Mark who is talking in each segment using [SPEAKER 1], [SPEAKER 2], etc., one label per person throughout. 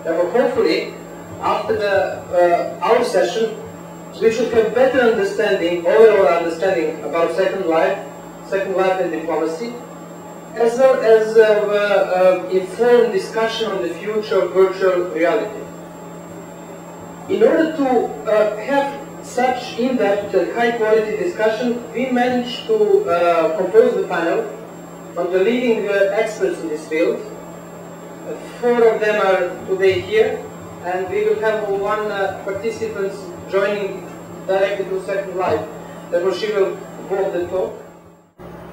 [SPEAKER 1] Therefore, hopefully, after our session, we should have better understanding, overall understanding about Second Life and diplomacy, as well as informed discussion on the future of virtual reality. In order to have such in-depth and high-quality discussion, we managed to compose the panel from the leading experts in this field. 4 of them are today here, and we will have one participant joining directly to Second Life. Therefore, she will hold the talk.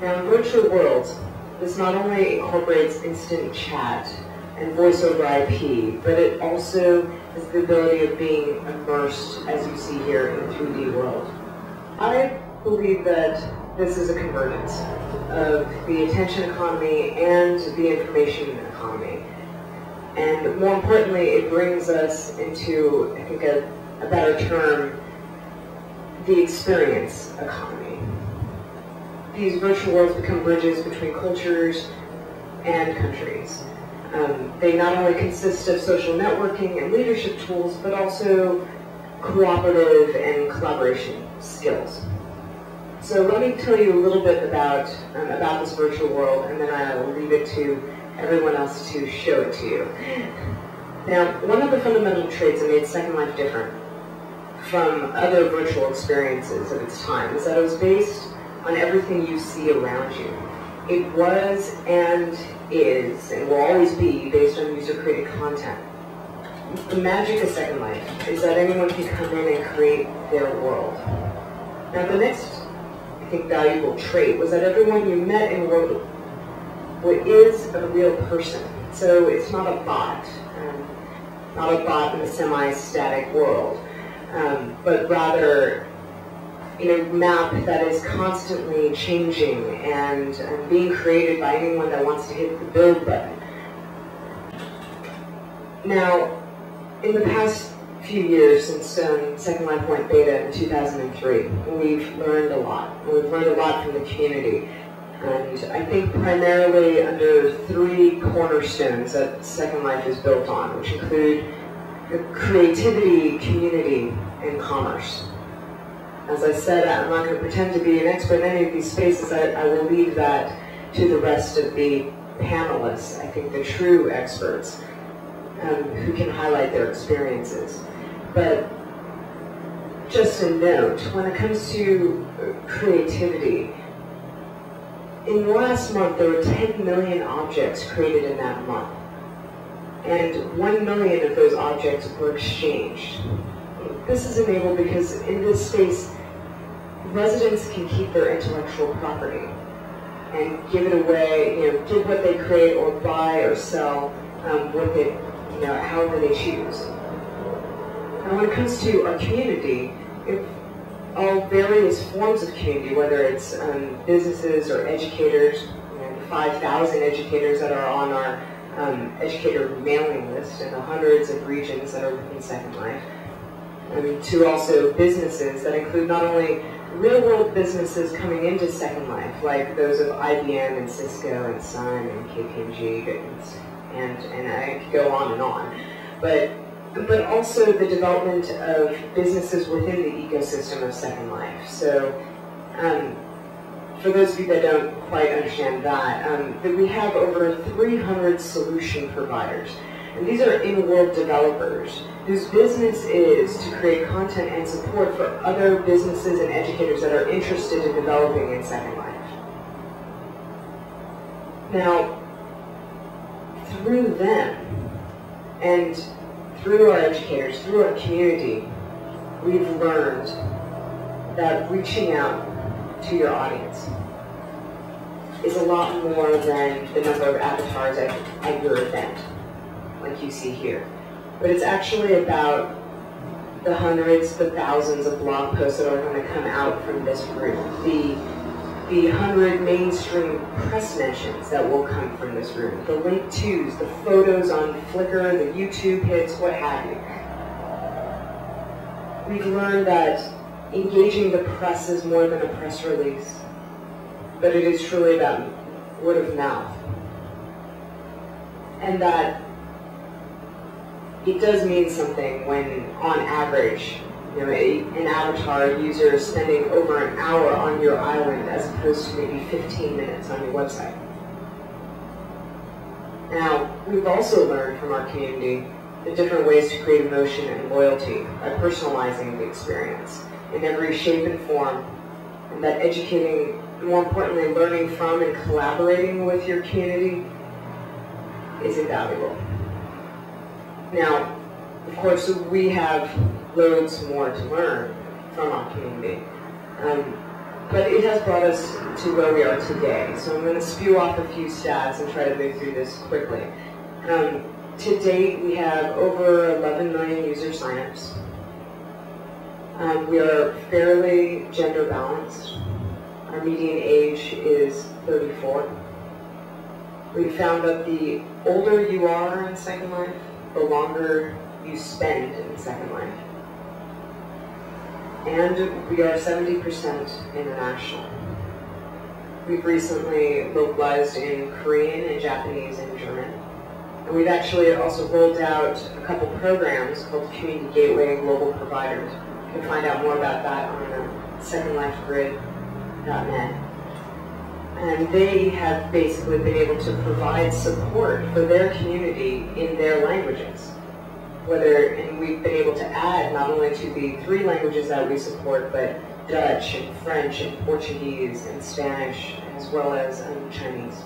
[SPEAKER 2] Now, in virtual worlds, this not only incorporates instant chat and voice over IP, but it also has the ability of being immersed, as you see here, in a 3D world. I believe that this is a convergence of the attention economy and the information economy. And more importantly, it brings us into, I think, a better term, the experience economy. These virtual worlds become bridges between cultures and countries. They not only consist of social networking and leadership tools, but also cooperative and collaboration skills. So let me tell you a little bit about this virtual world, and then I'll leave it to everyone else to show it to you. Now, one of the fundamental traits that made Second Life different from other virtual experiences of its time is that it was based on everything you see around you. It was and is and will always be based on user-created content. The magic of Second Life is that anyone can come in and create their world. Now, the next, I think, valuable trait was that everyone you met in the world is a real person. So it's not a bot in a semi-static world, but rather in a map that is constantly changing and being created by anyone that wants to hit the build button. Now, in the past few years since Second Life went beta in 2003, we've learned a lot. We've learned a lot from the community. And I think primarily under 3 cornerstones that Second Life is built on, which include creativity, community, and commerce. As I said, I'm not going to pretend to be an expert in any of these spaces. I will leave that to the rest of the panelists, I think the true experts, who can highlight their experiences. But just a note, when it comes to creativity, in the last month there were 10 million objects created in that month. And 1 million of those objects were exchanged. This is enabled because in this space, residents can keep their intellectual property and give it away, give what they create or buy or sell with it, however they choose. And when it comes to our community, all various forms of community, whether it's businesses or educators, 5,000 educators that are on our educator mailing list in the hundreds of regions that are within Second Life, to also businesses that include not only real-world businesses coming into Second Life, like those of IBM and Cisco and Sun and KPMG, and I could go on and on, but also the development of businesses within the ecosystem of Second Life. So for those of you that don't quite understand that we have over 300 solution providers. And these are in-world developers whose business is to create content and support for other businesses and educators that are interested in developing in Second Life. Now, through them and through our educators, through our community, we've learned that reaching out to your audience is a lot more than the number of avatars at your event, like you see here. But it's actually about the hundreds, the thousands of blog posts that are going to come out from this room, the 100 mainstream press mentions that will come from this room, the link tos, the photos on Flickr, the YouTube hits, what have you. We've learned that engaging the press is more than a press release, but it is truly about word of mouth. And that it does mean something when, on average, you know, an avatar user is spending over an hour on your island as opposed to maybe 15 minutes on your website. Now, we've also learned from our community the different ways to create emotion and loyalty by personalizing the experience in every shape and form, and that educating, more importantly, learning from and collaborating with your community is invaluable. Now, of course, we have loads more to learn from our community, but it has brought us to where we are today. So I'm going to spew off a few stats and try to move through this quickly. To date, we have over 11 million user signups. We are fairly gender balanced. Our median age is 34. We found that the older you are in Second Life, the longer you spend in Second Life. And we are 70% international. We've recently localized in Korean and Japanese and German. And we've actually also rolled out a couple programs called Community Gateway Global Providers. You can find out more about that on secondlifegrid.net. And they have basically been able to provide support for their community in their languages. And we've been able to add not only to the 3 languages that we support, but Dutch and French and Portuguese and Spanish, as well as Chinese.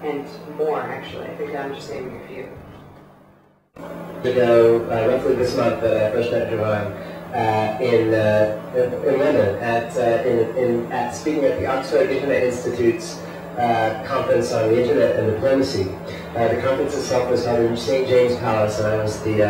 [SPEAKER 2] And more, actually. I think I'm just naming a few.
[SPEAKER 3] Ago, roughly this month, I first met Joanne in London at speaking at the Oxford Internet Institute's conference on the Internet and diplomacy. The conference itself was held in St. James Palace, and I was one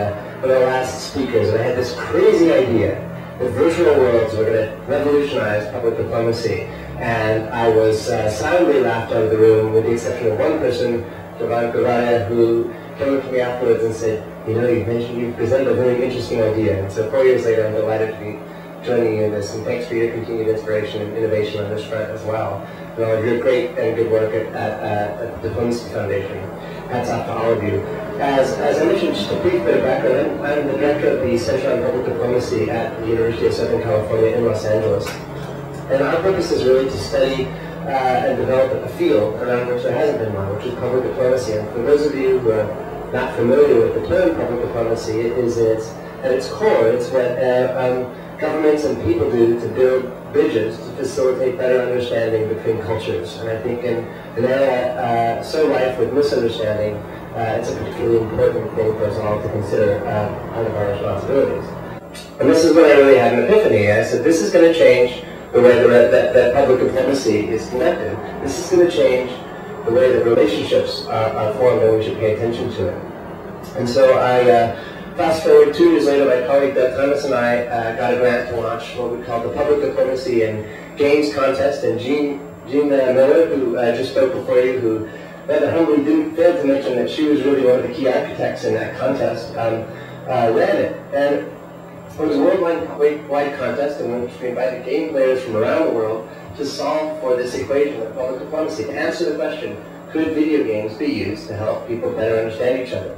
[SPEAKER 3] of the last speakers. And I had this crazy idea that virtual worlds were going to revolutionize public diplomacy. And I was silently laughed out of the room, with the exception of one person, Giovanni, who came up to me afterwards and said, you know, you presented a very interesting idea. And so 4 years later, I'm delighted to be joining you in this, and thanks for your continued inspiration and innovation on this front as well. And all of your great and good work at the DiploFoundation. Hats off to all of you. As I mentioned, just a brief bit of background, I'm the director of the Center on Public Diplomacy at the University of Southern California in Los Angeles. And our purpose is really to study and develop a field around which there hasn't been one, which is public diplomacy. And for those of you who are not familiar with the term public diplomacy, at its core, it's what governments and people do to build bridges to facilitate better understanding between cultures. And I think in an era so rife with misunderstanding, it's a particularly important thing for us all to consider part of our responsibilities. And this is when I really had an epiphany. I said, this is going to change the way that public diplomacy is conducted. This is going to change the way that relationships are formed, and we should pay attention to it. And so I fast forward 2 years later, my colleague Doug Thomas and I got a grant to launch what we call the Public Diplomacy and Games Contest, and Jean Miller, who just spoke before you, who rather humbly didn't fail to mention that she was really one of the key architects in that contest, ran it. And it was a worldwide contest in which we invited game players from around the world to solve for this equation of public diplomacy, to answer the question, could video games be used to help people better understand each other?